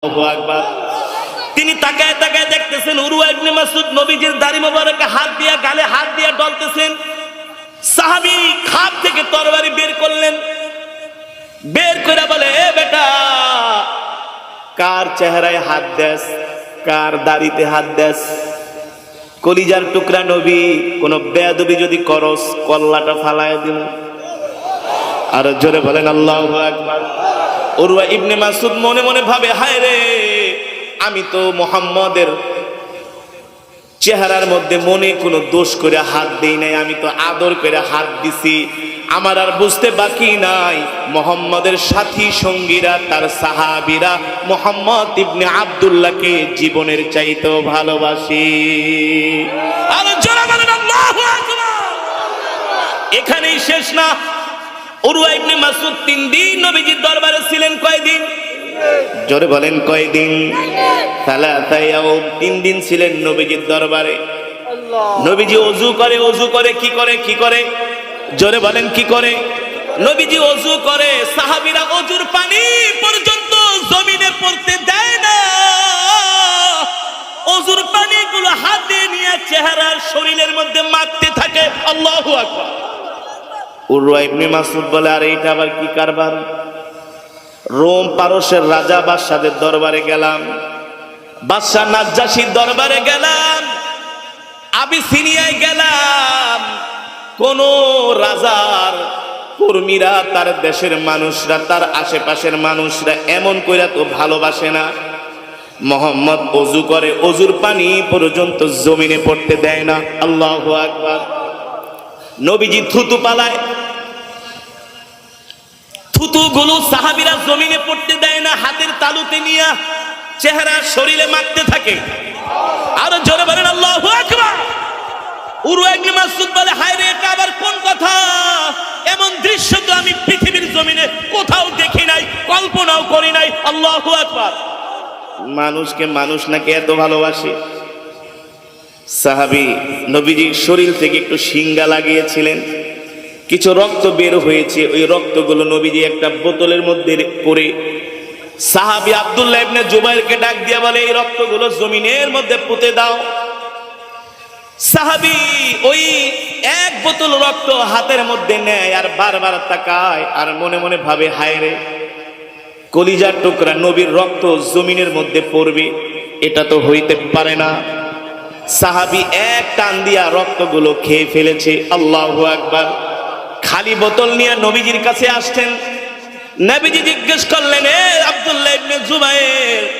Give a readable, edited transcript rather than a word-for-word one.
আল্লাহু আকবার। তিনি তাকায় তাকায় দেখতেছেন উরওয়া ইবনে মাসউদ নবীজির দাড়ি মোবারকে হাত দিয়া গালে হাত দিয়া ডলতেছেন। সাহাবী খাপ থেকে তরবারি বের করলেন, বের করে বলে, এ বেটা, কার চেহারায় হাত দেস, কার দাড়িতে হাত দেস? কলিজার টুকরা নবী, কোন বেয়াদবি যদি করস কল্লাটা ফালায় দিন। আর জোরে বলেন আল্লাহু আকবার। উরওয়া ইবনে মাসউদ মনে মনে ভাবে, হায় রে, আমি তো মুহাম্মাদের চেহারার মধ্যে মনে কোনো দোষ করে হাত দেই নাই, আমি তো আদর করে হাত দিছি। আমার আর বুঝতে বাকি নাই মুহাম্মাদের সাথী সঙ্গীরা, তার সাহাবীরা মুহাম্মদ ইবনে আব্দুল্লাহকে জীবনের চাইতেও ভালোবাসি। আর জোরে বলেন আল্লাহু আকবার। এখানেই শেষ না। উরওয়া ইবনে মাসউদ 3 দিন নবীজির দরবারে ছিলেন। কয়দিন? জোরে বলেন কয়দিন? 3 দিন ছিলেন নবীজির দরবারে। নবীজি ওযু করে কি করে? জোরে বলেন কি করে? নবীজি ওযু করে, সাহাবীরা ওযুর পানি পর্যন্ত জমিনে পড়তে দেয় না। ওযুর পানিগুলো হাতে নিয়ে চেহারার শরীরের মধ্যে মাখতে থাকে। আল্লাহু আকবার। উরওয়া ইবনে মাসউদ বলে, আর এইটা আবার কি কারবার? রোম পারস্যের রাজা বাদশাদের দরবারে গেলাম, বাদশা নাজ্জাশীর দরবারে গেলাম, আবিসিনিয়ায় গেলাম, কোন রাজার কর্মীরা, তার দেশের মানুষরা, তার আশেপাশের মানুষরা এমন কইরা তো ভালোবাসে না। মুহাম্মদ ওযু করে, ওযুর পানি পর্যন্ত জমিনে পড়তে দেয় না। আল্লাহু আকবার। নবীজি থুতু পালায়, থুতুগুলো সাহাবীরা জমিনে পড়তে দেয় না, হাতের তালুতে নিয়ে চেহারা শরীরে মাখতে থাকে। আর জোরে বলেন আল্লাহু আকবার। উরওয়া ইবনে মাসউদ বলে, হায় রে, এটা আবার কোন কথা? এমন দৃশ্য তো আমি পৃথিবীর জমিনে কোথাও দেখি নাই, কল্পনাও করি নাই। আল্লাহু আকবার। মানুষকে মানুষ নাকি এত ভালোবাসে? সাহাবী নবীজির শরীর থেকে একটু সিঙ্গা লাগিয়েছিলেন, কিছু রক্ত বের হয়েছে। ওই রক্তগুলো নবীজি একটা বোতলের মধ্যে করে সাহাবী আব্দুল্লাহ ইবনে জুবাইরকে ডাক দিয়ে বলে, এই রক্তগুলো জমিনের মধ্যে পুঁতে দাও। সাহাবী ওই এক বোতল রক্ত হাতের মধ্যে নেয় আর বারবার তাকায় আর মনে মনে ভাবে, হায় রে, কলিজার টুকরা নবীর রক্ত জমিনের মধ্যে পড়বে, এটা তো হইতে পারে না। সাহাবী এক টান দিয়া রক্তগুলো খেয়ে ফেলেছে। আল্লাহু আকবার। খালি বোতল নিয়ে নবীজির কাছে আসছেন। নবীজি জিজ্ঞেস করলেন, এ আব্দুল্লাহ ইবনে জুবাইর,